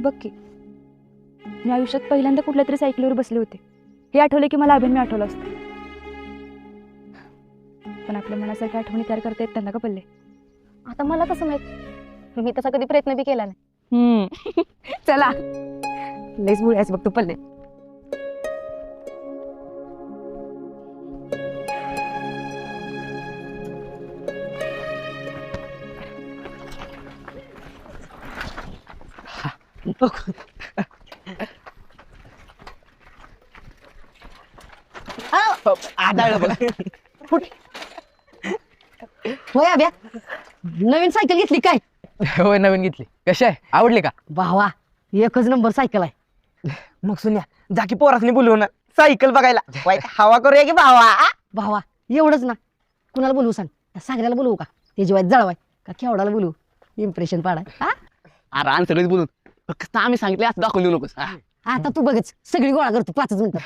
बघ की, मी आयुष्यात पहिल्यांदा कुठल्या तरी सायकलीवर बसले होते. हे आठवले की मला अभिनय आठवलं असतं. पण आपल्या मनासारख्या आठवणी तयार करता येत त्यांना का पडले. आता मला कसं माहित, मी तसा कधी प्रयत्न बी केला नाही. चला, लयच बुळ्यास बघ तू पल्ले. आदळलं बघ. होय अभ्या, नवीन सायकल घेतली काय? होय, नवीन घेतली. कशी आहे, आवडली का? भावा, एकच नंबर सायकल आहे. मग सुन्या, जा की पोरासनी बोलवून सायकल बघायला. वाईट हवा करूया की भावा. भावा एवढंच ना, कुणाला बोलवू सांग? त्या सागऱ्याला बोलवू का? ते जेवायला जळवाय का केवढाला बोलवू? इम्प्रेशन पाडाय. अरे आण सगळेच बोलून, फक्त आम्ही सांगितले असं दाखवून देऊ नकोस. आता तू बघच, सगळी गोळा करतो 5 मिनिटात.